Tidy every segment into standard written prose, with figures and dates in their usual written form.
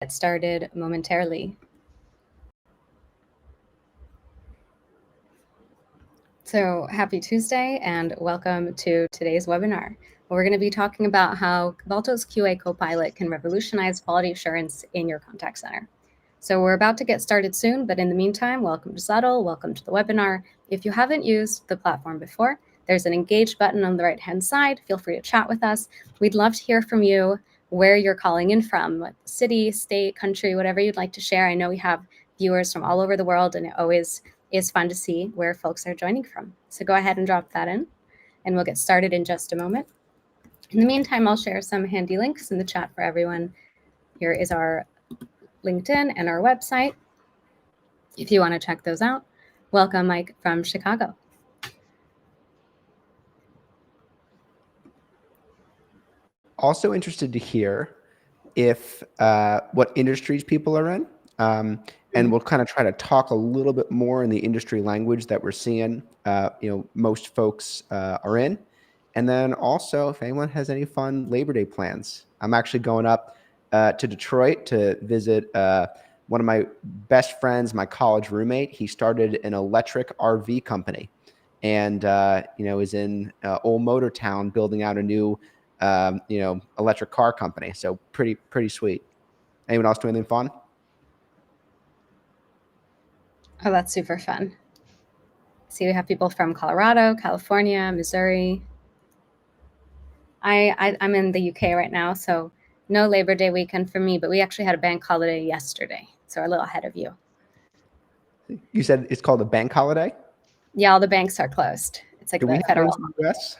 Get started momentarily. So happy Tuesday and welcome to today's webinar. We're going to be talking about how Balto's QA Copilot can revolutionize quality assurance in your contact center. So we're about to get started soon, but in the meantime, welcome to Subtle, welcome to the webinar. If you haven't used the platform before, there's an engage button on the right-hand side. Feel free to chat with us. We'd love to hear from you, where you're calling in from, what city, state, country, whatever you'd like to share. I know we have viewers from all over the world, and it always is fun to see where folks are joining from. So go ahead and drop that in, and we'll get started in just a moment. In the meantime, I'll share some handy links in the chat for everyone. Here is our LinkedIn and our website, if you want to check those out. Welcome, Mike from Chicago. Also interested to hear if what industries people are in. And we'll kind of try to talk a little bit more in the industry language that we're seeing, most folks are in. And then also, if anyone has any fun Labor Day plans. I'm actually going up to Detroit to visit one of my best friends, my college roommate. He started an electric RV company and, is in Old Motor Town building out a new, electric car company. So pretty sweet. Anyone else do anything fun? Oh, that's super fun. See, we have people from Colorado, California, Missouri. I'm in the UK right now, so no Labor Day weekend for me, but we actually had a bank holiday yesterday, so we're a little ahead of you. You said it's called a bank holiday? Yeah, all the banks are closed. It's like the federal. In the US?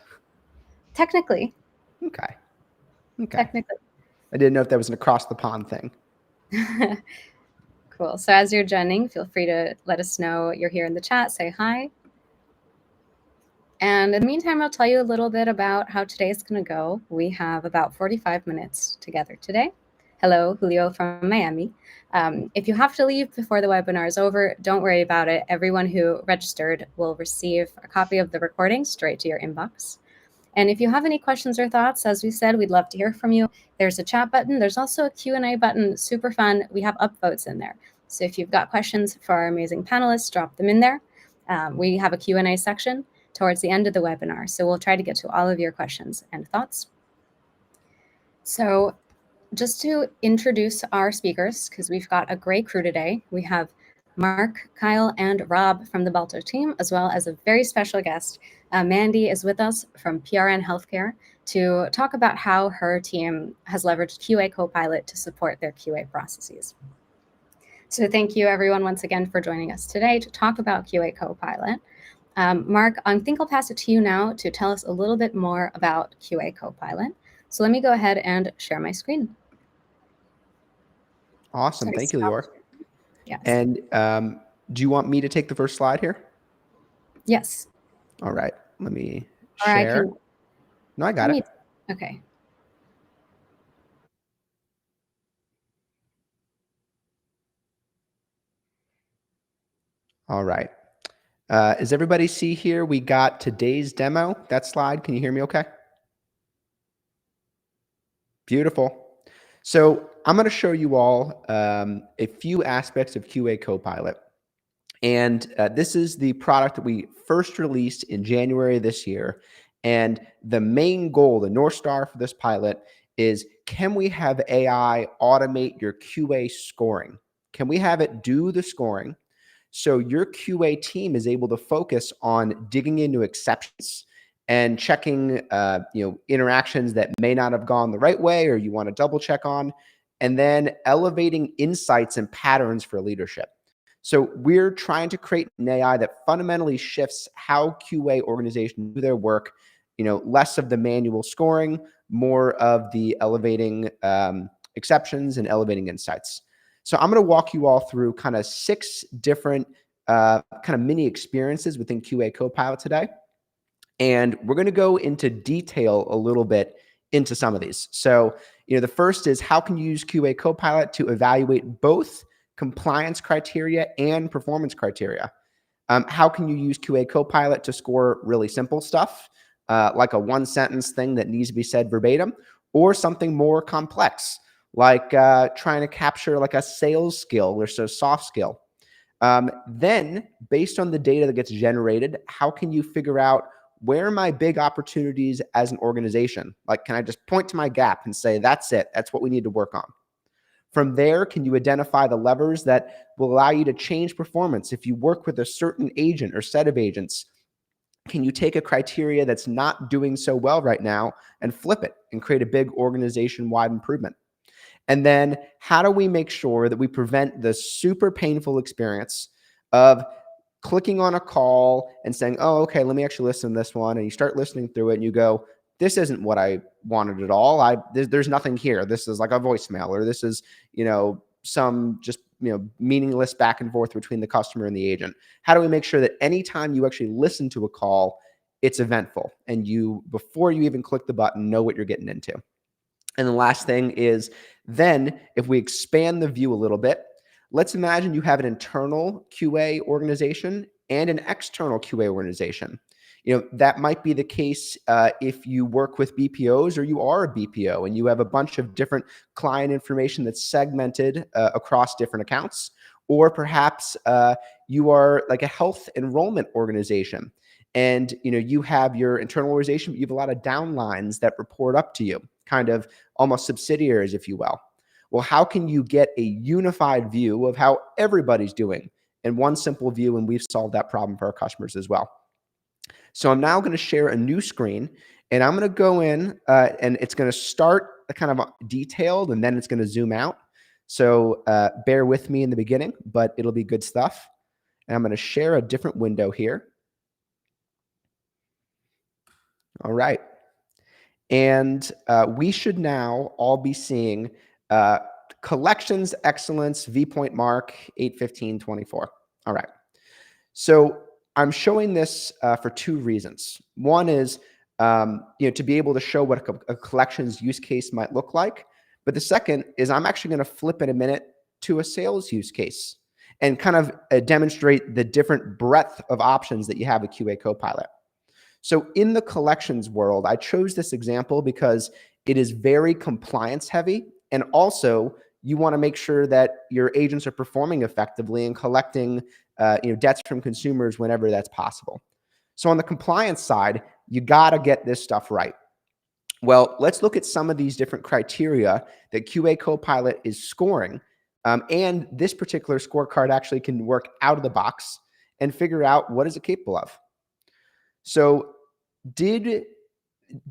Technically. Okay. Technically. I didn't know if that was an across the pond thing. Cool. So as you're joining, feel free to let us know you're here in the chat. Say hi. And in the meantime, I'll tell you a little bit about how today's going to go. We have about 45 minutes together today. Hello, Julio from Miami. If you have to leave before the webinar is over, don't worry about it. Everyone who registered will receive a copy of the recording straight to your inbox. And if you have any questions or thoughts, as we said, we'd love to hear from you. There's a chat button. There's also a Q&A button, super fun. We have upvotes in there. So if you've got questions for our amazing panelists, drop them in there. We have a Q&A section towards the end of the webinar. So we'll try to get to all of your questions and thoughts. So just to introduce our speakers, because we've got a great crew today. We have Mark, Kyle, and Rob from the Balto team, as well as a very special guest. Mandy is with us from PRN Healthcare to talk about how her team has leveraged QA Copilot to support their QA processes. So thank you everyone once again for joining us today to talk about QA Copilot. Mark, I think I'll pass it to you now to tell us a little bit more about QA Copilot. So let me go ahead and share my screen. Awesome. Thank you, Lior. Yes. And do you want me to take the first slide here? Yes. All right. Let me share. No, I got it. Okay. All right. As everybody see here, we got today's demo. That slide, can you hear me okay? Beautiful. So I'm going to show you all a few aspects of QA Copilot. And this is the product that we first released in January this year. And the main goal, the North Star for this pilot is, can we have AI automate your QA scoring? Can we have it do the scoring so your QA team is able to focus on digging into exceptions and checking interactions that may not have gone the right way or you want to double check on, and then elevating insights and patterns for leadership. So we're trying to create an AI that fundamentally shifts how QA organizations do their work, less of the manual scoring, more of the elevating exceptions and elevating insights. So I'm going to walk you all through kind of 6 different kind of mini experiences within QA Copilot today. And we're going to go into detail a little bit into some of these. So, the first is, how can you use QA Copilot to evaluate both compliance criteria and performance criteria? How can you use QA Copilot to score really simple stuff, like a 1-sentence thing that needs to be said verbatim, or something more complex, like trying to capture like a sales skill or so soft skill. Then, based on the data that gets generated, how can you figure out where are my big opportunities as an organization? Like, can I just point to my gap and say, that's it, that's what we need to work on? From there, can you identify the levers that will allow you to change performance? If you work with a certain agent or set of agents, can you take a criteria that's not doing so well right now and flip it and create a big organization-wide improvement? And then how do we make sure that we prevent the super painful experience of clicking on a call and saying, oh, okay, let me actually listen to this one. And you start listening through it and you go, this isn't what I wanted at all. There's nothing here. This is like a voicemail, or this is, some just, meaningless back and forth between the customer and the agent. How do we make sure that anytime you actually listen to a call, it's eventful and you, before you even click the button, know what you're getting into? And the last thing is, then if we expand the view a little bit, let's imagine you have an internal QA organization and an external QA organization. That might be the case if you work with BPOs or you are a BPO and you have a bunch of different client information that's segmented across different accounts. Or perhaps you are like a health enrollment organization and you have your internal organization, but you have a lot of downlines that report up to you, kind of almost subsidiaries, if you will. Well, how can you get a unified view of how everybody's doing in one simple view? And we've solved that problem for our customers as well. So I'm now going to share a new screen, and I'm going to go in and it's going to start kind of detailed, and then it's going to zoom out. So bear with me in the beginning, but it'll be good stuff. And I'm going to share a different window here. All right. And we should now all be seeing collections excellence, V-point mark, 8/15/24. All right. So I'm showing this for two reasons. One is, to be able to show what a collections use case might look like. But the second is I'm actually going to flip in a minute to a sales use case and kind of demonstrate the different breadth of options that you have with QA Copilot. So in the collections world, I chose this example because it is very compliance heavy. And also you want to make sure that your agents are performing effectively and collecting debts from consumers whenever that's possible. So on the compliance side, you got to get this stuff right. Well, let's look at some of these different criteria that QA Copilot is scoring. And this particular scorecard actually can work out of the box and figure out what is it capable of. So did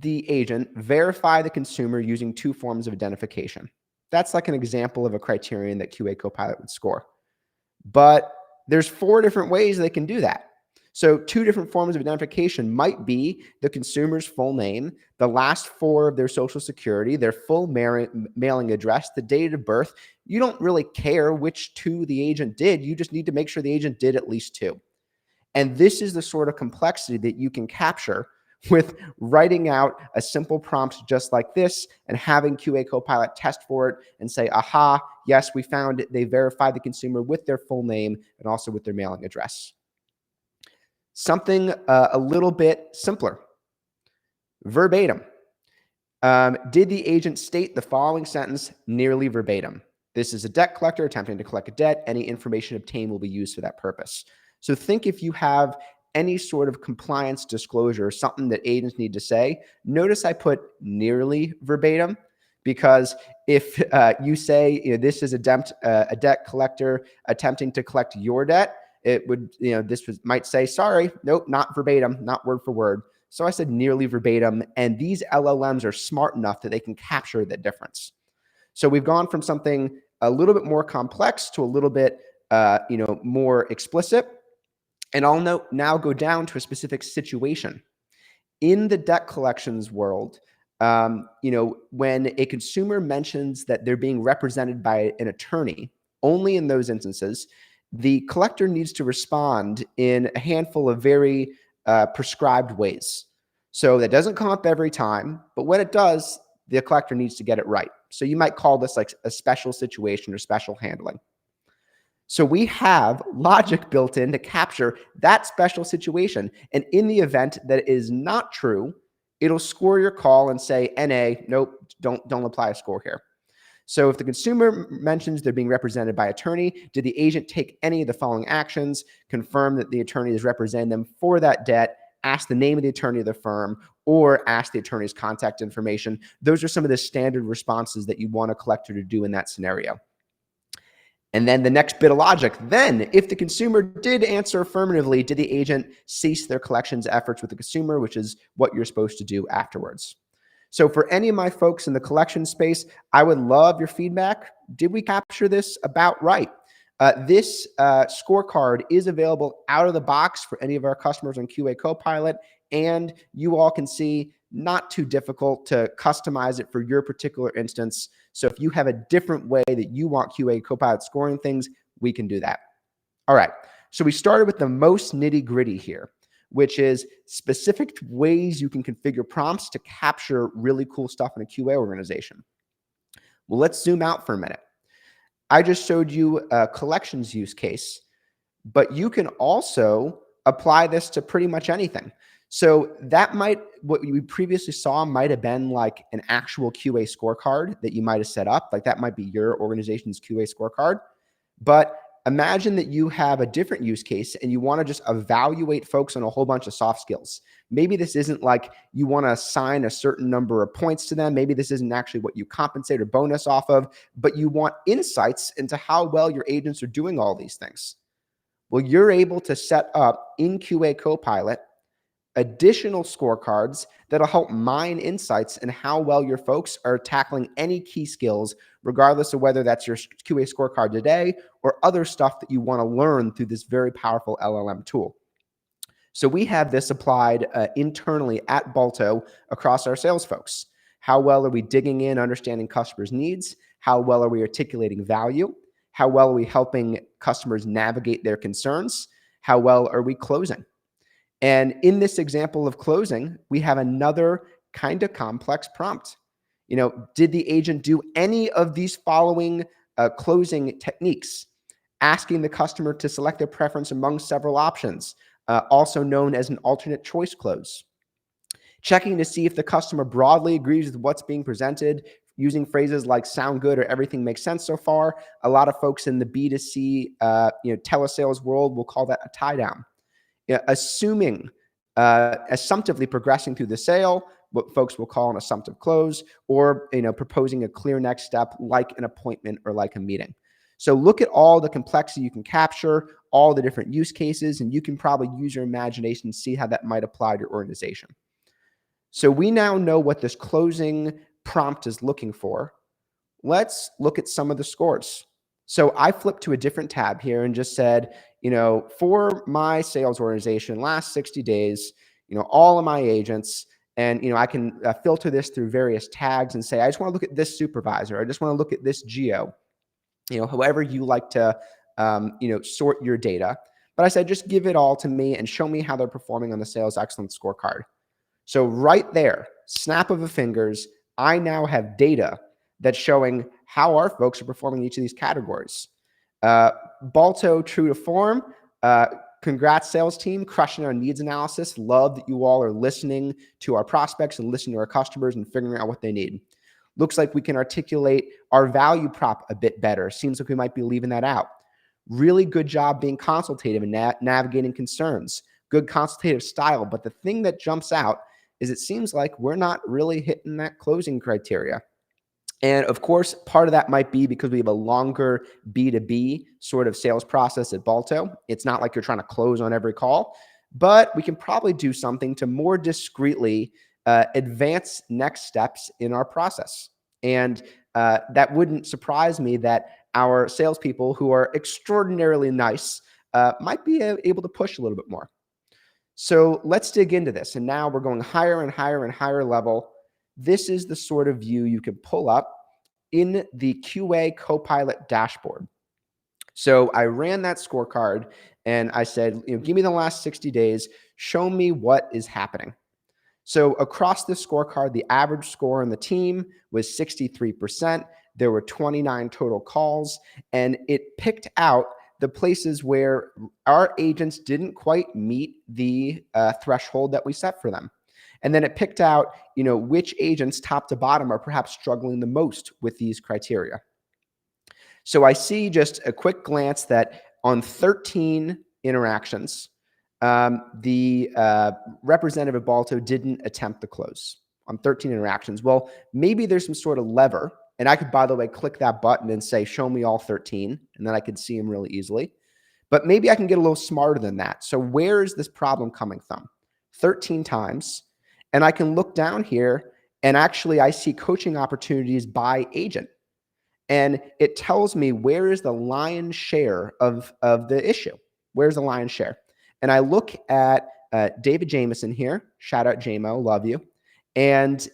the agent verify the consumer using two forms of identification? That's like an example of a criterion that QA Copilot would score. But there's 4 different ways they can do that. So 2 different forms of identification might be the consumer's full name, the last 4 of their social security, their full mailing address, the date of birth. You don't really care which 2 the agent did. You just need to make sure the agent did at least 2. And this is the sort of complexity that you can capture with writing out a simple prompt just like this and having QA Copilot test for it and say, aha, yes, we found it. They verified the consumer with their full name and also with their mailing address. Something a little bit simpler. Verbatim. Did the agent state the following sentence nearly verbatim? This is a debt collector attempting to collect a debt. Any information obtained will be used for that purpose. So think if you have any sort of compliance disclosure, something that agents need to say. Notice I put nearly verbatim, because if you say, this is a debt collector attempting to collect your debt, it would, might say, sorry, nope, not verbatim, not word for word. So I said nearly verbatim, and these LLMs are smart enough that they can capture the difference. So we've gone from something a little bit more complex to a little bit, more explicit. And I'll now go down to a specific situation. In the debt collections world, when a consumer mentions that they're being represented by an attorney, only in those instances, the collector needs to respond in a handful of very prescribed ways. So that doesn't come up every time, but when it does, the collector needs to get it right. So you might call this like a special situation or special handling. So we have logic built in to capture that special situation. And in the event that it is not true, it'll score your call and say, NA, nope, don't apply a score here. So if the consumer mentions they're being represented by attorney, did the agent take any of the following actions? Confirm that the attorney is representing them for that debt, ask the name of the attorney of the firm, or ask the attorney's contact information. Those are some of the standard responses that you want a collector to do in that scenario. And then the next bit of logic, then if the consumer did answer affirmatively, did the agent cease their collections efforts with the consumer, which is what you're supposed to do afterwards. So for any of my folks in the collection space, I would love your feedback. Did we capture this about right? This scorecard is available out of the box for any of our customers on QA Copilot, and you all can see not too difficult to customize it for your particular instance. So if you have a different way that you want QA Copilot scoring things, we can do that. All right, so we started with the most nitty gritty here, which is specific ways you can configure prompts to capture really cool stuff in a QA organization. Well, let's zoom out for a minute. I just showed you a collections use case, but you can also apply this to pretty much anything. So that what we previously saw might have been like an actual QA scorecard that you might have set up. Like that might be your organization's QA scorecard. But imagine that you have a different use case and you want to just evaluate folks on a whole bunch of soft skills. Maybe this isn't like you want to assign a certain number of points to them. Maybe this isn't actually what you compensate or bonus off of, but you want insights into how well your agents are doing all these things. Well, you're able to set up in QA Copilot additional scorecards that'll help mine insights in how well your folks are tackling any key skills, regardless of whether that's your QA scorecard today or other stuff that you want to learn through this very powerful LLM tool. So we have this applied internally at Balto across our sales folks. How well are we digging in, understanding customers' needs? How well are we articulating value? How well are we helping customers navigate their concerns? How well are we closing? And in this example of closing, we have another kind of complex prompt. Did the agent do any of these following closing techniques? Asking the customer to select their preference among several options, also known as an alternate choice close. Checking to see if the customer broadly agrees with what's being presented, using phrases like sound good or everything makes sense so far. A lot of folks in the B2C telesales world will call that a tie down. Assuming, assumptively progressing through the sale, what folks will call an assumptive close, or proposing a clear next step like an appointment or like a meeting. So look at all the complexity you can capture, all the different use cases, and you can probably use your imagination to see how that might apply to your organization. So we now know what this closing prompt is looking for. Let's look at some of the scores. So I flipped to a different tab here and just said, for my sales organization, last 60 days, all of my agents, and I can filter this through various tags and say, I just want to look at this supervisor. I just want to look at this geo, however you like to, sort your data. But I said, just give it all to me and show me how they're performing on the sales excellence scorecard. So right there, snap of the fingers, I now have data that's showing how our folks are performing in each of these categories. Balto, true to form. Congrats, sales team, crushing our needs analysis. Love that you all are listening to our prospects and listening to our customers and figuring out what they need. Looks like we can articulate our value prop a bit better. Seems like we might be leaving that out. Really good job being consultative and navigating concerns. Good consultative style. But the thing that jumps out is it seems like we're not really hitting that closing criteria. And of course, part of that might be because we have a longer B2B sort of sales process at Balto. It's not like you're trying to close on every call, but we can probably do something to more discreetly advance next steps in our process. And that wouldn't surprise me that our salespeople, who are extraordinarily nice, might be able to push a little bit more. So let's dig into this. And now we're going higher and higher and higher level. This is the sort of view you can pull up in the QA Copilot dashboard. So I ran that scorecard and I said, give me the last 60 days, show me what is happening. So across the scorecard, the average score on the team was 63%. There were 29 total calls, and it picked out the places where our agents didn't quite meet the threshold that we set for them. And then it picked out, which agents top to bottom are perhaps struggling the most with these criteria. So I see just a quick glance that on 13 interactions, the representative Balto didn't attempt the close on 13 interactions. Well, maybe there's some sort of lever, and I could, by the way, click that button and say, show me all 13, and then I could see them really easily. But maybe I can get a little smarter than that. So where is this problem coming from? 13 times. And I can look down here, and actually I see coaching opportunities by agent. And it tells me where is the lion's share of the issue. Where's the lion's share? And I look at David Jameson here. Shout out JMO, love you. And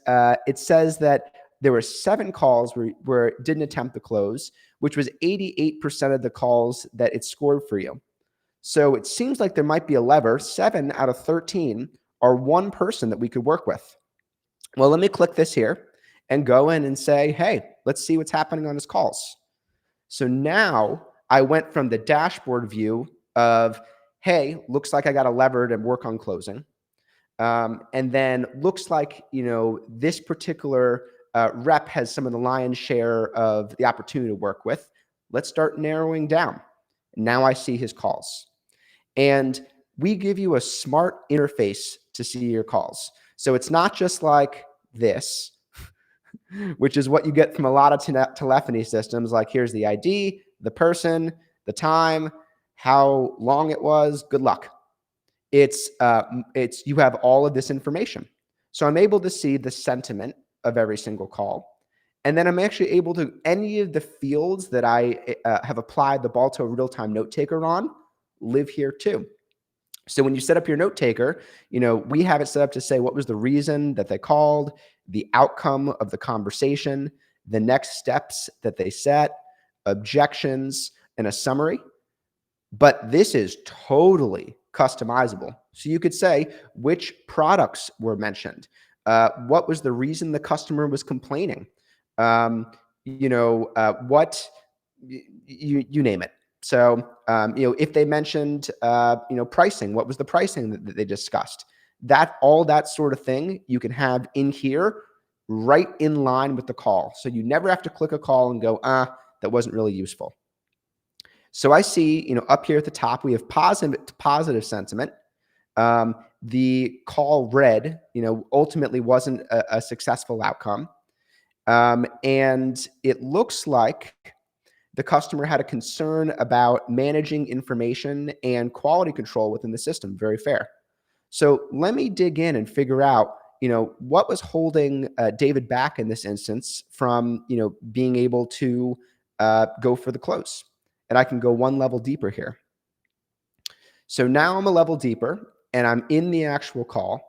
it says that there were 7 calls where it didn't attempt to close, which was 88% of the calls that it scored for you. So it seems like there might be a lever. 7 out of 13 are one person that we could work with. Well, let me click this here and go in and say, hey, let's see what's happening on his calls. So now I went from the dashboard view of, hey, looks like I got a lever to work on closing. And then looks like, this particular rep has some of the lion's share of the opportunity to work with. Let's start narrowing down. Now I see his calls. And we give you a smart interface to see your calls. So it's not just like this, which is what you get from a lot of telephony systems. Like, here's the ID, the person, the time, how long it was, good luck. It's you have all of this information. So I'm able to see the sentiment of every single call. And then I'm actually able to, any of the fields that I have applied the Balto real-time note taker on live here too. So when you set up your note taker, we have it set up to say what was the reason that they called, the outcome of the conversation, the next steps that they set, objections, and a summary. But this is totally customizable. So you could say which products were mentioned, what was the reason the customer was complaining, what, you name it. So, if they mentioned, pricing, what was the pricing that they discussed? All that sort of thing you can have in here right in line with the call. So you never have to click a call and go, that wasn't really useful. So I see, up here at the top, we have positive sentiment. The call read, ultimately wasn't a successful outcome. And it looks like the customer had a concern about managing information and quality control within the system. Very fair. So let me dig in and figure out, what was holding David back in this instance from, being able to go for the close. And I can go one level deeper here. So now I'm a level deeper and I'm in the actual call.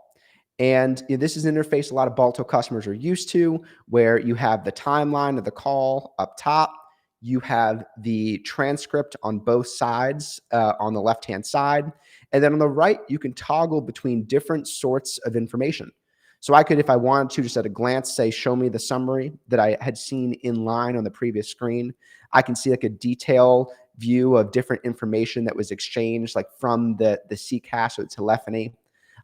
And this is an interface a lot of Balto customers are used to, where you have the timeline of the call up top. You have the transcript on both sides on the left-hand side. And then on the right, you can toggle between different sorts of information. So I could, if I wanted to, just at a glance, say, show me the summary that I had seen in line on the previous screen. I can see like a detail view of different information that was exchanged, like from the CCAS or the telephony.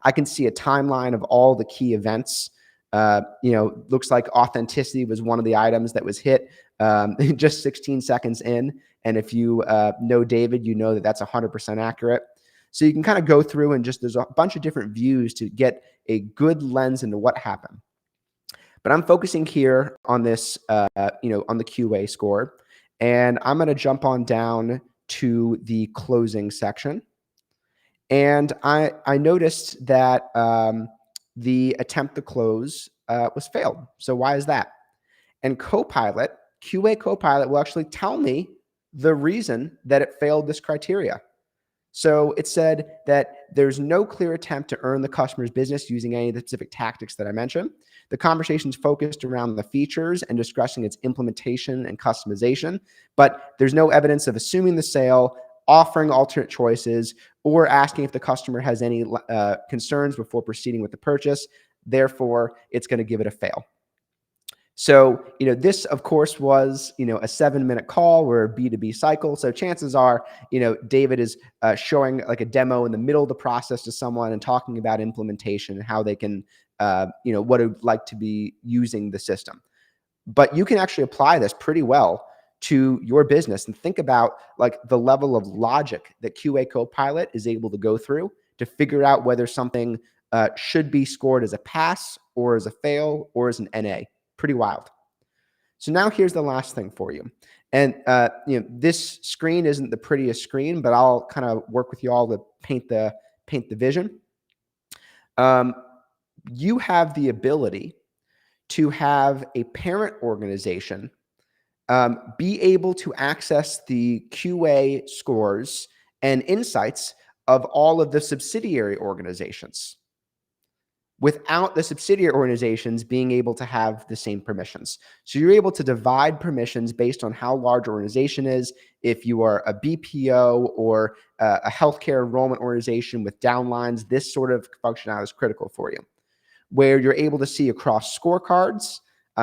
I can see a timeline of all the key events. Looks like authenticity was one of the items that was hit just 16 seconds in. And if you know David, you know that that's 100% accurate. So you can kind of go through and there's a bunch of different views to get a good lens into what happened. But I'm focusing here on this, on the QA score. And I'm going to jump on down to the closing section. And I noticed that the attempt to close was failed. So why is that? And Copilot, QA Copilot, will actually tell me the reason that it failed this criteria. So it said that there's no clear attempt to earn the customer's business using any of the specific tactics that I mentioned. The conversation's focused around the features and discussing its implementation and customization, but there's no evidence of assuming the sale, offering alternate choices, or asking if the customer has any concerns before proceeding with the purchase. Therefore, it's going to give it a fail. So, this of course was, a 7-minute call or a B2B cycle. So chances are, David is showing like a demo in the middle of the process to someone and talking about implementation and how they can, what it would like to be using the system. But you can actually apply this pretty well to your business and think about like the level of logic that QA Copilot is able to go through to figure out whether something should be scored as a pass or as a fail or as an NA. Pretty wild. So now here's the last thing for you. And this screen isn't the prettiest screen, but I'll kind of work with you all to paint the vision. You have the ability to have a parent organization be able to access the QA scores and insights of all of the subsidiary organizations without the subsidiary organizations being able to have the same permissions. So you're able to divide permissions based on how large your organization is. If you are a BPO or a healthcare enrollment organization with downlines, this sort of functionality is critical for you, where you're able to see across scorecards,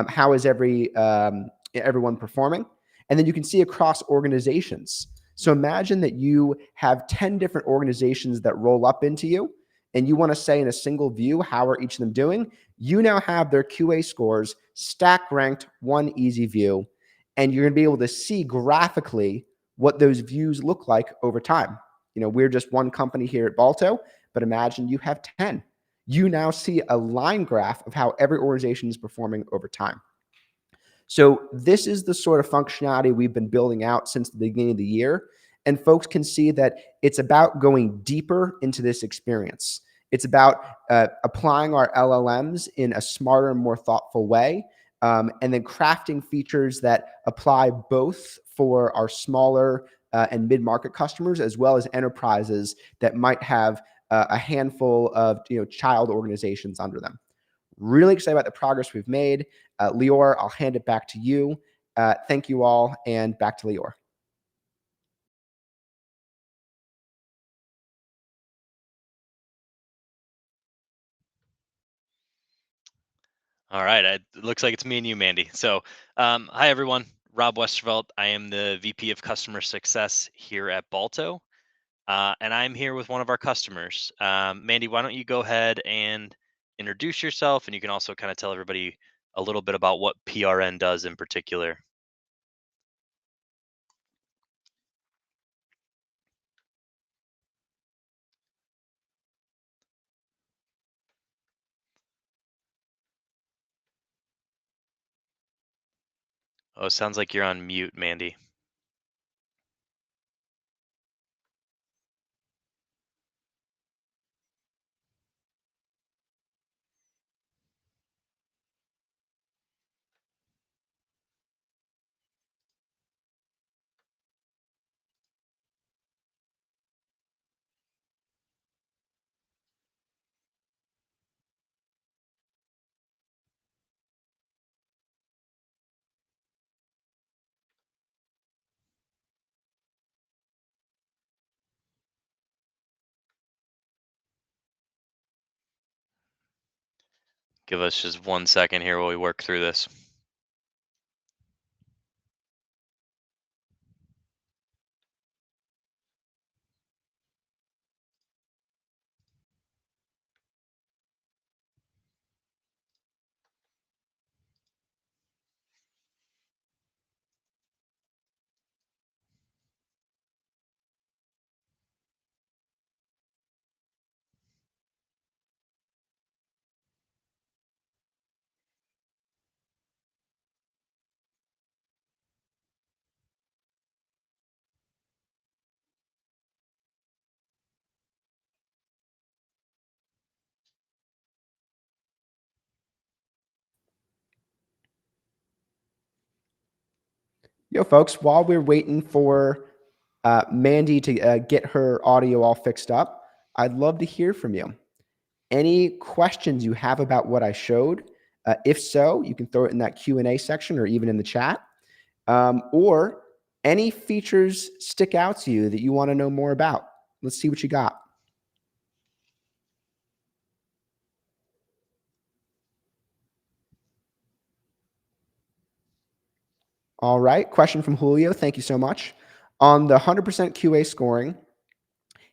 how is everyone performing, and then you can see across organizations. So imagine that you have 10 different organizations that roll up into you, and you want to say in a single view, how are each of them doing? You now have their QA scores stack ranked, one easy view, and you're going to be able to see graphically what those views look like over time. We're just one company here at Balto, but imagine you have 10. You now see a line graph of how every organization is performing over time. So this is the sort of functionality we've been building out since the beginning of the year. And folks can see that it's about going deeper into this experience. It's about applying our LLMs in a smarter and more thoughtful way, and then crafting features that apply both for our smaller and mid-market customers, as well as enterprises that might have a handful of child organizations under them. Really excited about the progress we've made. Lior, I'll hand it back to you. Thank you all, and back to Lior. All right. It looks like it's me and you, Mandy. So, hi, everyone. Rob Westervelt. I am the VP of Customer Success here at Balto, and I'm here with one of our customers. Mandy, why don't you go ahead and introduce yourself, and you can also kind of tell everybody a little bit about what PRN does in particular. Oh, it sounds like you're on mute, Mandy. Give us just 1 second here while we work through this. Yo, folks, while we're waiting for Mandy to get her audio all fixed up, I'd love to hear from you. Any questions you have about what I showed? If so, you can throw it in that Q&A section or even in the chat. Or any features stick out to you that you want to know more about. Let's see what you got. All right. Question from Julio. Thank you so much. On the 100% QA scoring,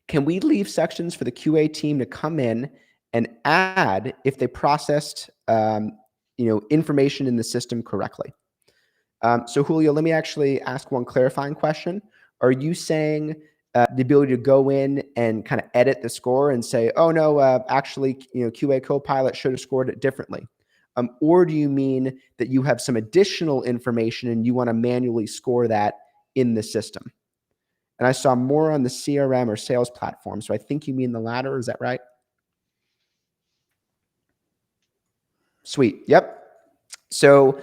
can we leave sections for the QA team to come in and add if they processed, information in the system correctly? So Julio, let me actually ask one clarifying question. Are you saying the ability to go in and kind of edit the score and say, oh no, actually, QA Copilot should have scored it differently? Or do you mean that you have some additional information and you want to manually score that in the system? And I saw more on the CRM or sales platform. So I think you mean the latter. Is that right? Sweet. Yep. So,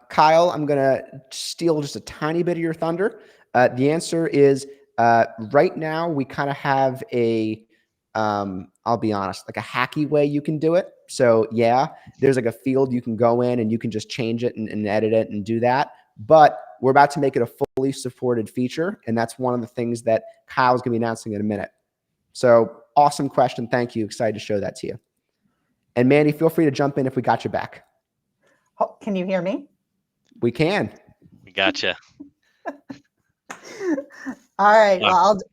Kyle, I'm going to steal just a tiny bit of your thunder. The answer is right now we kind of have I'll be honest, like a hacky way you can do it. So yeah, there's like a field you can go in and you can just change it and edit it and do that. But we're about to make it a fully supported feature. And that's one of the things that Kyle's going to be announcing in a minute. So awesome question. Thank you. Excited to show that to you. And Mandy, feel free to jump in if we got you back. Oh, can you hear me? We can. We gotcha. All right. Well, do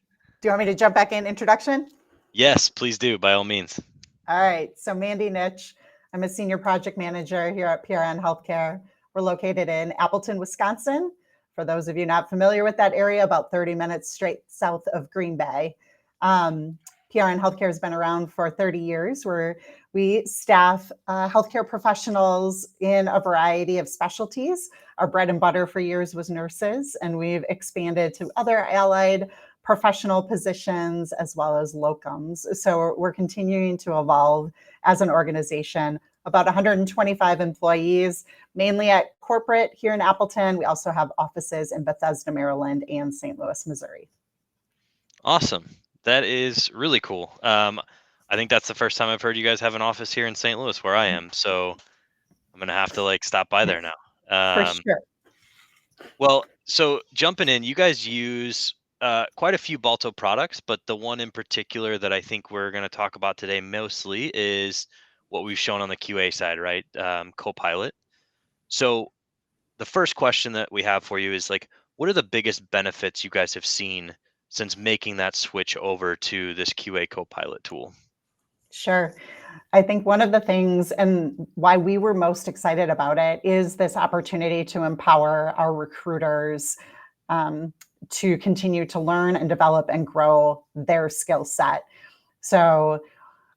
you want me to jump back in introduction? Yes, please do, by all means. All right. So Mandy Nitsch, I'm a senior project manager here at PRN Healthcare. We're located in Appleton, Wisconsin. For those of you not familiar with that area, about 30 minutes straight south of Green Bay. PRN Healthcare has been around for 30 years, where we staff healthcare professionals in a variety of specialties. Our bread and butter for years was nurses, and we've expanded to other allied professional positions as well as locums. So we're continuing to evolve as an organization. About 125 employees, mainly at corporate here in Appleton. We also have offices in Bethesda, Maryland, and St. Louis, Missouri. Awesome. That is really cool. I think that's the first time I've heard you guys have an office here in St. Louis where I am. So I'm going to have to stop by there now. For sure. Well, so jumping in, you guys use quite a few Balto products, but the one in particular that I think we're going to talk about today mostly is what we've shown on the QA side, right? Copilot. So the first question that we have for you is what are the biggest benefits you guys have seen since making that switch over to this QA Copilot tool? Sure. I think one of the things and why we were most excited about it is this opportunity to empower our recruiters to continue to learn and develop and grow their skill set. So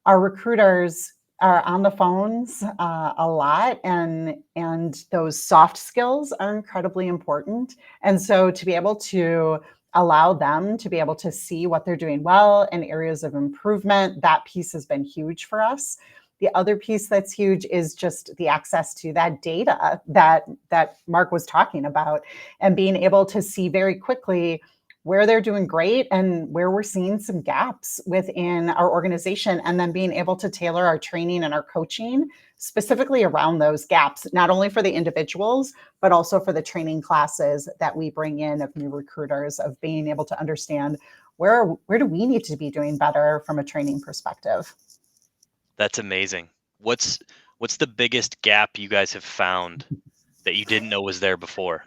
our recruiters are on the phones a lot, and those soft skills are incredibly important. And so to be able to allow them to be able to see what they're doing well and areas of improvement, that piece has been huge for us. The other piece that's huge is just the access to that data that Mark was talking about, and being able to see very quickly where they're doing great and where we're seeing some gaps within our organization, and then being able to tailor our training and our coaching specifically around those gaps, not only for the individuals, but also for the training classes that we bring in of new recruiters, of being able to understand where do we need to be doing better from a training perspective. That's amazing. What's the biggest gap you guys have found that you didn't know was there before?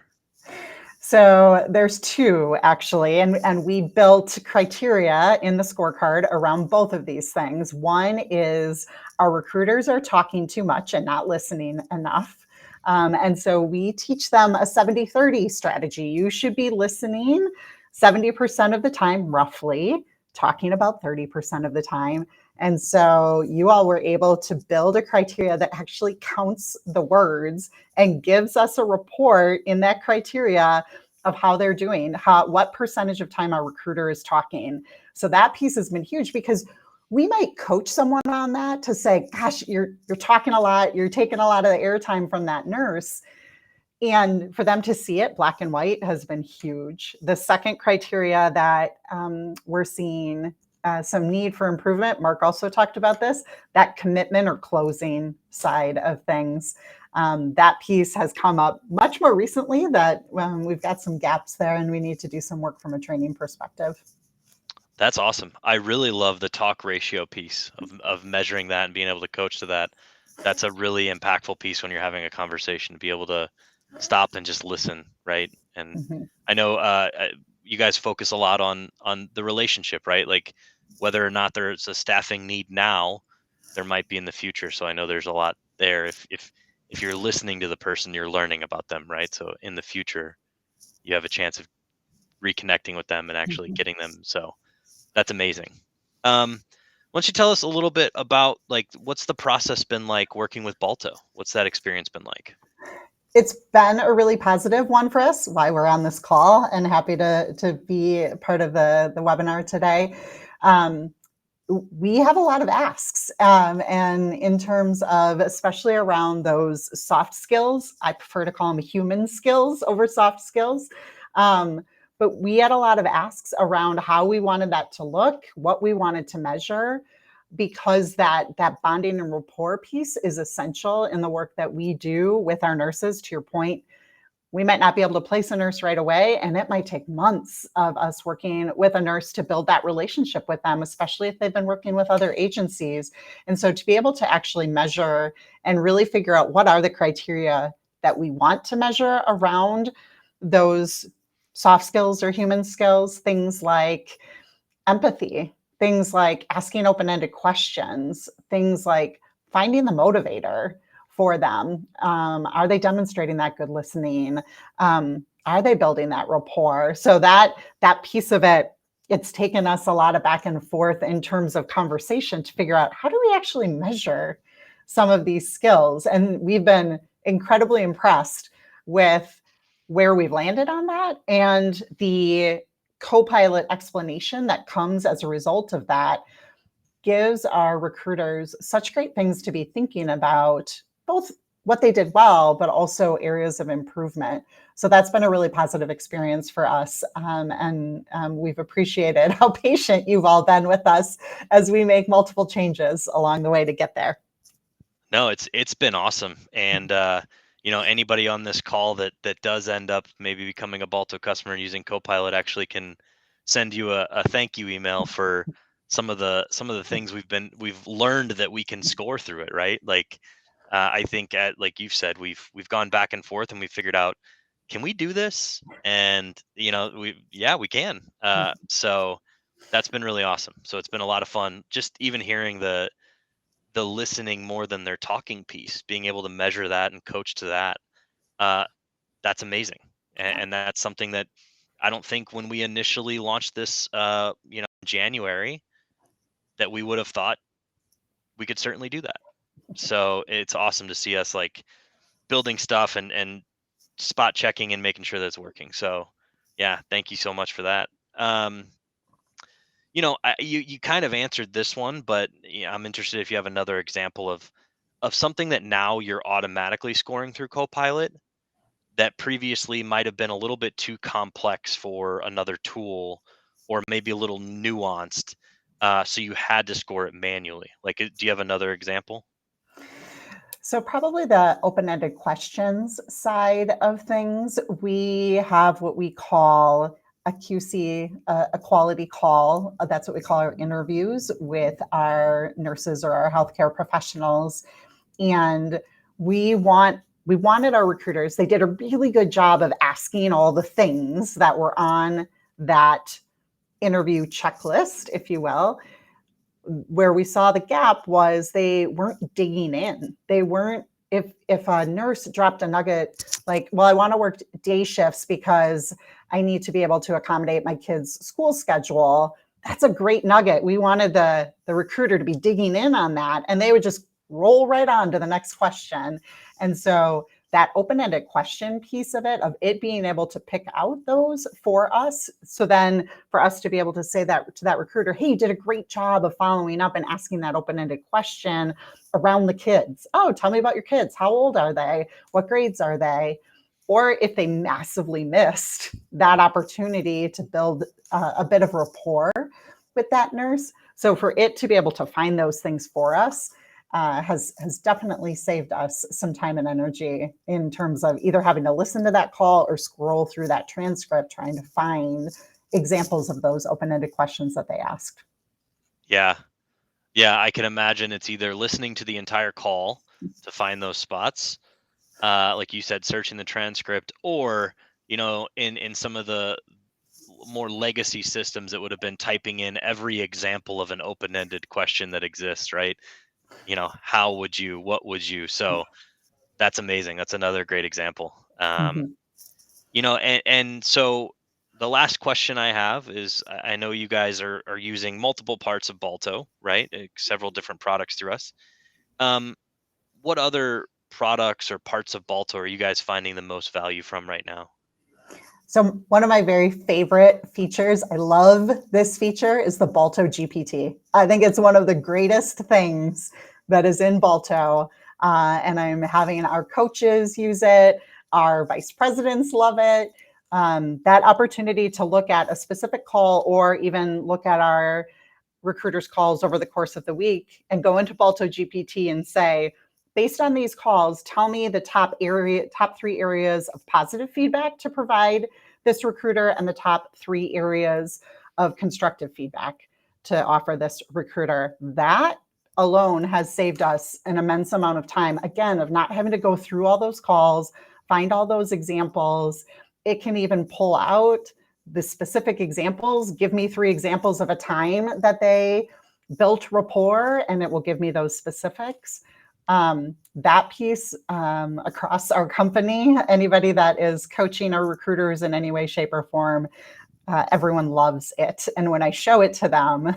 So there's two, actually, and we built criteria in the scorecard around both of these things. One is our recruiters are talking too much and not listening enough. And so we teach them a 70-30 strategy. You should be listening 70% of the time, roughly, talking about 30% of the time. And so you all were able to build a criteria that actually counts the words and gives us a report in that criteria of how they're doing, what percentage of time our recruiter is talking. So that piece has been huge, because we might coach someone on that to say, gosh, you're talking a lot, you're taking a lot of the airtime from that nurse. And for them to see it black and white has been huge. The second criteria that we're seeing some need for improvement, Mark also talked about this, that commitment or closing side of things. That piece has come up much more recently, that we've got some gaps there and we need to do some work from a training perspective. That's awesome. I really love the talk ratio piece of measuring that and being able to coach to that. That's a really impactful piece when you're having a conversation, to be able to stop and just listen, right? And Mhm. I know you guys focus a lot on the relationship, right? Like whether or not there's a staffing need now, there might be in the future. So I know there's a lot there. If you're listening to the person, you're learning about them, right? So in the future, you have a chance of reconnecting with them and actually Mhm. getting them. So that's amazing. Um, why don't you tell us a little bit about like what's the process been like working with Balto? What's that experience been like? It's been a really positive one for us, why we're on this call, and happy to be part of the webinar today. Um, we have a lot of asks, and in terms of especially around those soft skills, I prefer to call them human skills over soft skills. Um, but we had a lot of asks around how we wanted that to look, what we wanted to measure, because that bonding and rapport piece is essential in the work that we do with our nurses. To your point, we might not be able to place a nurse right away, and it might take months of us working with a nurse to build that relationship with them, especially if they've been working with other agencies. And so to be able to actually measure and really figure out what are the criteria that we want to measure around those soft skills or human skills, things like empathy, things like asking open-ended questions, things like finding the motivator for them. Are they demonstrating that good listening? Are they building that rapport? So that piece of it, it's taken us a lot of back and forth in terms of conversation to figure out how do we actually measure some of these skills. And we've been incredibly impressed with where we've landed on that and the Copilot explanation that comes as a result of that gives our recruiters such great things to be thinking about, both what they did well, but also areas of improvement. So that's been a really positive experience for us. And we've appreciated how patient you've all been with us as we make multiple changes along the way to get there. No, it's been awesome. And anybody on this call that does end up maybe becoming a Balto customer and using Copilot actually can send you a thank you email for some of the things we've learned that we can score through it, right? Like I think like you've said, we've gone back and forth and we figured out, can we do this? And we can. So that's been really awesome. So it's been a lot of fun just even hearing the listening more than their talking piece, being able to measure that and coach to that. Uh, that's amazing. And that's something that I don't think when we initially launched this, in January, that we would have thought we could certainly do that. So it's awesome to see us like building stuff and spot checking and making sure that it's working. So yeah, thank you so much for that. You kind of answered this one, but I'm interested if you have another example of something that now you're automatically scoring through Copilot that previously might have been a little bit too complex for another tool or maybe a little nuanced, so you had to score it manually. Like, do you have another example? So probably the open-ended questions side of things, we have what we call a QC, a quality call. That's what we call our interviews with our nurses or our healthcare professionals. And we wanted our recruiters, they did a really good job of asking all the things that were on that interview checklist, if you will. Where we saw the gap was they weren't digging in. They weren't, if a nurse dropped a nugget like, well, I want to work day shifts because I need to be able to accommodate my kids' school schedule. That's a great nugget. We wanted the recruiter to be digging in on that, and they would just roll right on to the next question. And so that open-ended question piece of it being able to pick out those for us. So then for us to be able to say that to that recruiter, hey, you did a great job of following up and asking that open-ended question around the kids. Oh, tell me about your kids. How old are they? What grades are they? Or if they massively missed that opportunity to build a bit of rapport with that nurse. So for it to be able to find those things for us has definitely saved us some time and energy in terms of either having to listen to that call or scroll through that transcript trying to find examples of those open-ended questions that they asked. Yeah. Yeah, I can imagine it's either listening to the entire call to find those spots, like you said, searching the transcript, or in some of the more legacy systems, it would have been typing in every example of an open-ended question that exists, right? How would you, what would you? So that's amazing. That's another great example. Mhm. And so the last question I have is, I know you guys are using multiple parts of Balto, right? Several different products through us. Um, what other products or parts of Balto are you guys finding the most value from right now? So one of my very favorite features, I love this feature, is the Balto GPT. I think it's one of the greatest things that is in Balto. And I'm having our coaches use it. Our vice presidents love it. That opportunity to look at a specific call or even look at our recruiters' calls over the course of the week and go into Balto GPT and say, based on these calls, tell me the top 3 areas of positive feedback to provide this recruiter and the top 3 areas of constructive feedback to offer this recruiter. That alone has saved us an immense amount of time, again, of not having to go through all those calls, find all those examples. It can even pull out the specific examples, give me 3 examples of a time that they built rapport, and it will give me those specifics. That piece across our company, anybody that is coaching our recruiters in any way, shape, or form, everyone loves it. And when I show it to them,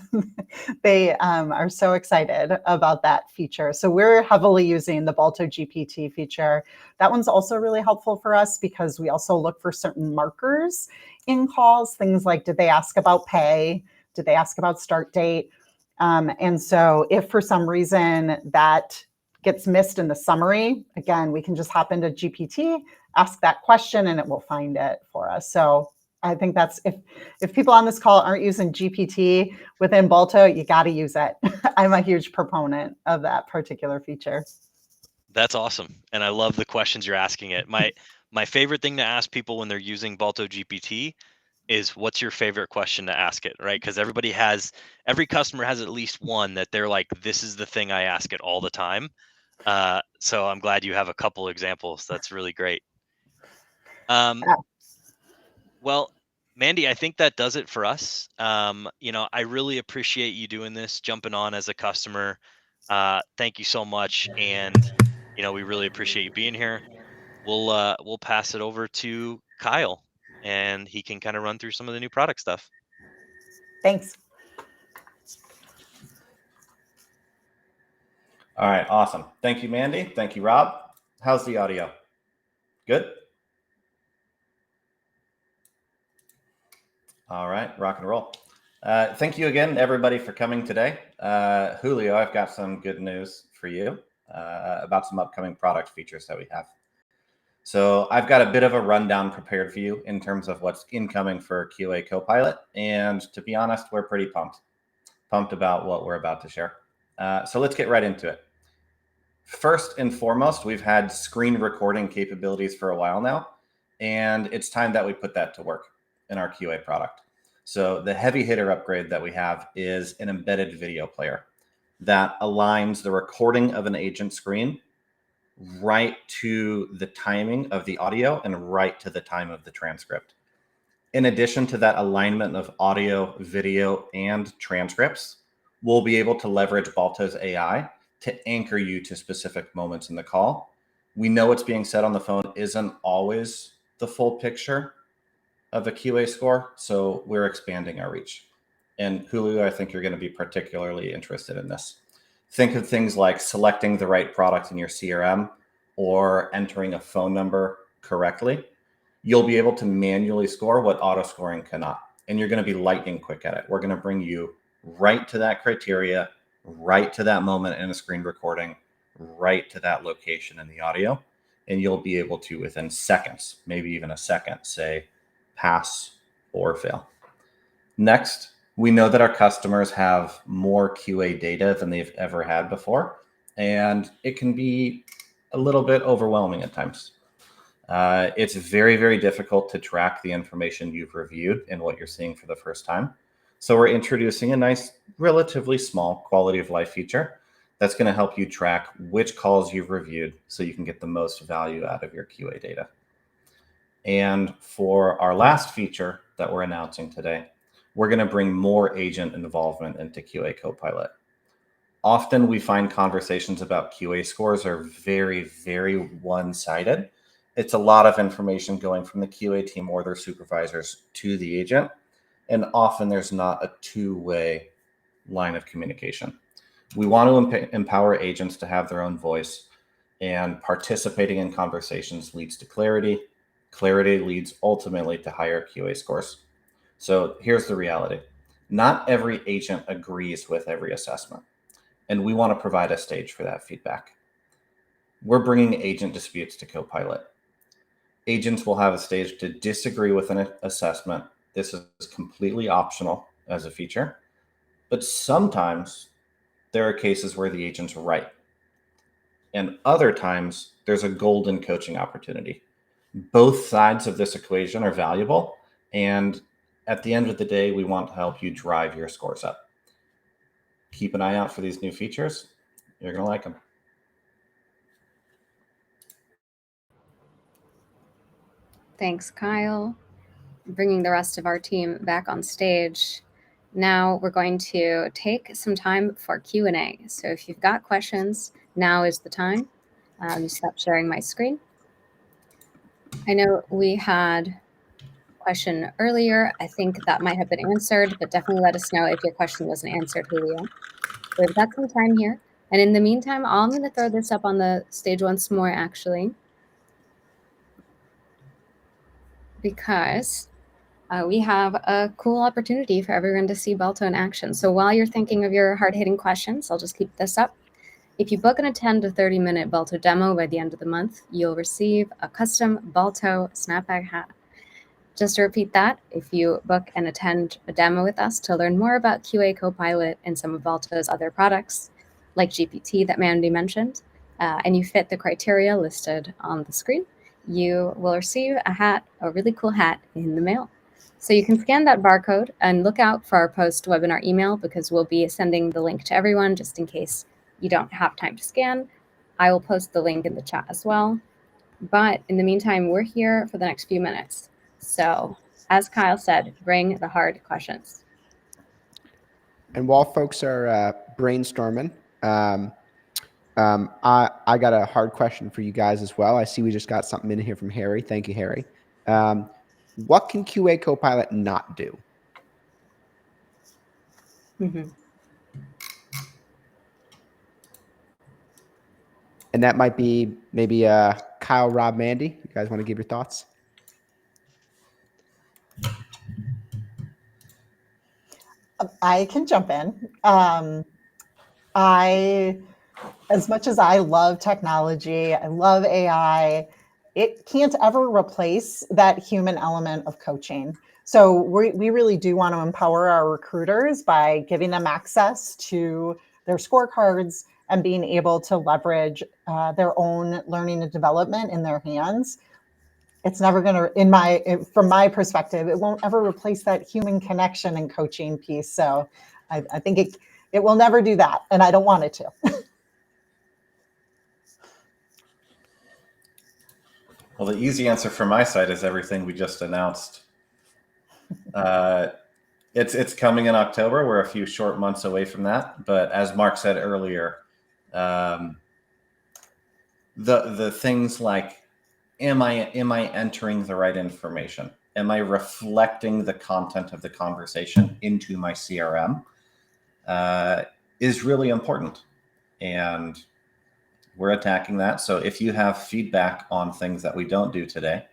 they are so excited about that feature. So we're heavily using the Balto GPT feature. That one's also really helpful for us because we also look for certain markers in calls, things like, did they ask about pay? Did they ask about start date? And so if for some reason that gets missed in the summary, again, we can just hop into GPT, ask that question, and it will find it for us. So I think that's, if people on this call aren't using GPT within Balto, you got to use it. I'm a huge proponent of that particular feature. That's awesome, and I love the questions you're asking it. My favorite thing to ask people when they're using Balto GPT is, what's your favorite question to ask it, right? Because every customer has at least one that they're like, this is the thing I ask it all the time. So I'm glad you have a couple examples. That's really great. Yeah. Well, Mandy, I think that does it for us. I really appreciate you doing this, jumping on as a customer. Thank you so much, and we really appreciate you being here. We'll pass it over to Kyle, and he can kind of run through some of the new product stuff. Thanks. All right, awesome. Thank you, Mandy. Thank you, Rob. How's the audio? Good? All right, rock and roll. Thank you again, everybody, for coming today. Julio, I've got some good news for you about some upcoming product features that we have. So I've got a bit of a rundown prepared for you in terms of what's incoming for QA Copilot. And to be honest, we're pretty pumped about what we're about to share. So let's get right into it. First and foremost, we've had screen recording capabilities for a while now, and it's time that we put that to work in our QA product. So the heavy hitter upgrade that we have is an embedded video player that aligns the recording of an agent screen right to the timing of the audio and right to the time of the transcript. In addition to that alignment of audio, video, and transcripts, we'll be able to leverage Balto's AI to anchor you to specific moments in the call. We know what's being said on the phone isn't always the full picture of a QA score, so we're expanding our reach. And Julio, I think you're going to be particularly interested in this. Think of things like selecting the right product in your CRM or entering a phone number correctly. You'll be able to manually score what auto scoring cannot, and you're going to be lightning quick at it. We're going to bring you right to that criteria, right to that moment in a screen recording, right to that location in the audio, and you'll be able to, within seconds, maybe even a second, say pass or fail. Next, we know that our customers have more QA data than they've ever had before, and it can be a little bit overwhelming at times. It's very, very difficult to track the information you've reviewed and what you're seeing for the first time. So we're introducing a nice, relatively small quality of life feature That's going to help you track which calls you've reviewed so you can get the most value out of your QA data. And for our last feature that we're announcing today, we're going to bring more agent involvement into QA Copilot. Often we find conversations about QA scores are very, very one-sided. It's a lot of information going from the QA team or their supervisors to the agent, and often there's not a two-way line of communication. We want to empower agents to have their own voice, and participating in conversations leads to clarity. Clarity leads ultimately to higher QA scores. So here's the reality. Not every agent agrees with every assessment, and we want to provide a stage for that feedback. We're bringing agent disputes to Copilot. Agents will have a stage to disagree with an assessment. This is completely optional as a feature, but sometimes there are cases where the agent's right. And other times there's a golden coaching opportunity. Both sides of this equation are valuable. And at the end of the day, we want to help you drive your scores up. Keep an eye out for these new features. You're going to like them. Thanks, Kyle. Bringing the rest of our team back on stage. Now we're going to take some time for Q&A. So if you've got questions, now is the time. Stop sharing my screen. I know we had a question earlier. I think that might have been answered, but definitely let us know if your question wasn't answered, Julio. We've got some time here. And in the meantime, I'm going to throw this up on the stage once more, actually, because we have a cool opportunity for everyone to see Balto in action. So while you're thinking of your hard-hitting questions, I'll just keep this up. If you book an attend to 30-minute Balto demo by the end of the month, you'll receive a custom Balto snapback hat. Just to repeat that, if you book and attend a demo with us to learn more about QA Copilot and some of Balto's other products, like GPT that Mandy mentioned, and you fit the criteria listed on the screen, you will receive a hat, a really cool hat, in the mail. So you can scan that barcode and look out for our post-webinar email, because we'll be sending the link to everyone just in case you don't have time to scan. I will post the link in the chat as well. But in the meantime, we're here for the next few minutes. So as Kyle said, bring the hard questions. And while folks are brainstorming, I got a hard question for you guys as well. I see we just got something in here from Harry. Thank you, Harry. What can QA Copilot not do? Mm-hmm. And that might be maybe Kyle, Rob, Mandy. You guys want to give your thoughts? I can jump in. As much as I love technology, I love AI, it can't ever replace that human element of coaching. So we really do want to empower our recruiters by giving them access to their scorecards and being able to leverage their own learning and development in their hands. It's never going to, from my perspective, it won't ever replace that human connection and coaching piece. So I think it will never do that, and I don't want it to. Well, the easy answer from my side is everything we just announced. It's coming in October. We're a few short months away from that. But as Mark said earlier, the things like, am I entering the right information? Am I reflecting the content of the conversation into my CRM? Is really important. And we're attacking that. So if you have feedback on things that we don't do today,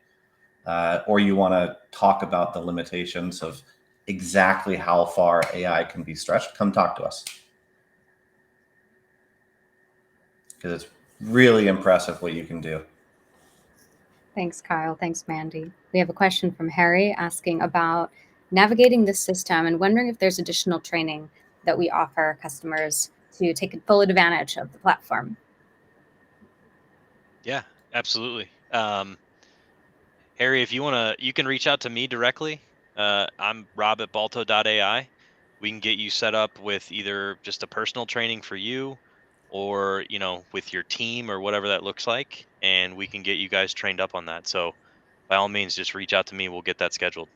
or you want to talk about the limitations of exactly how far AI can be stretched, come talk to us. Because it's really impressive what you can do. Thanks, Kyle. Thanks, Mandy. We have a question from Harry asking about navigating this system and wondering if there's additional training that we offer customers to take full advantage of the platform. Yeah, absolutely. Harry, if you want to, you can reach out to me directly. I'm Rob at balto.ai. We can get you set up with either just a personal training for you, or with your team or whatever that looks like, and we can get you guys trained up on that. So by all means, just reach out to me. We'll get that scheduled.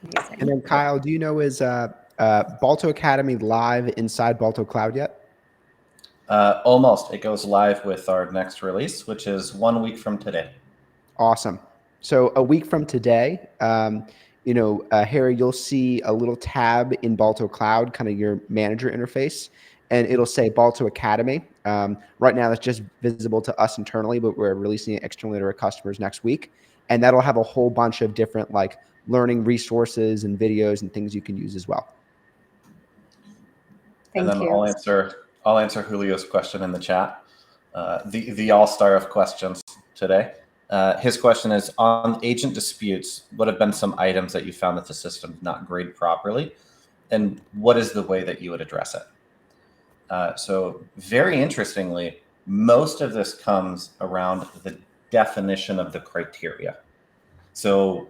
Amazing. And then Kyle, do you know, is Balto Academy live inside Balto Cloud yet? Almost. It goes live with our next release, which is 1 week from today. Awesome. So a week from today, Harry, you'll see a little tab in Balto Cloud, kind of your manager interface, and it'll say Balto Academy. Right now, that's just visible to us internally, but we're releasing it externally to our customers next week. And that'll have a whole bunch of different learning resources and videos and things you can use as well. And Thank then you. I'll answer Julio's question in the chat. The all-star of questions today. His question is, on agent disputes, what have been some items that you found that the system did not grade properly? And what is the way that you would address it? So very interestingly, most of this comes around the definition of the criteria. So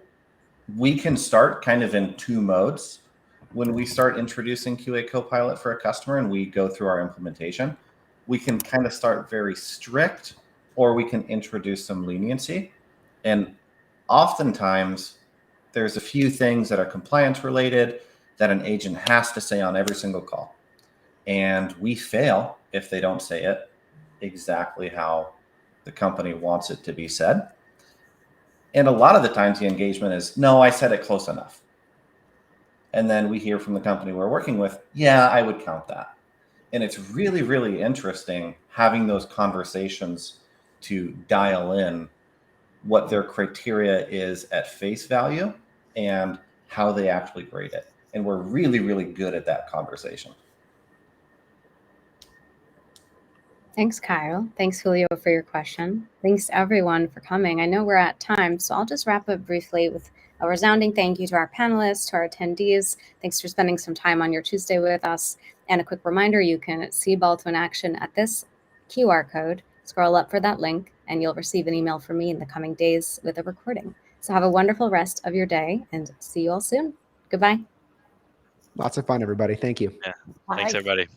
we can start kind of in two modes. When we start introducing QA Copilot for a customer and we go through our implementation, we can kind of start very strict, or we can introduce some leniency. And oftentimes there's a few things that are compliance related that an agent has to say on every single call. And we fail if they don't say it exactly how the company wants it to be said. And a lot of the times the engagement is, no, I said it close enough. And then we hear from the company we're working with, yeah, I would count that. And it's really, really interesting having those conversations to dial in what their criteria is at face value and how they actually grade it. And we're really, really good at that conversation. Thanks, Kyle. Thanks, Julio, for your question. Thanks, everyone, for coming. I know we're at time, so I'll just wrap up briefly with a resounding thank you to our panelists, to our attendees. Thanks for spending some time on your Tuesday with us. And a quick reminder, you can see Balto in action at this QR code. Scroll up for that link, and you'll receive an email from me in the coming days with a recording. So have a wonderful rest of your day, and see you all soon. Goodbye. Lots of fun, everybody. Thank you. Yeah. Thanks, everybody.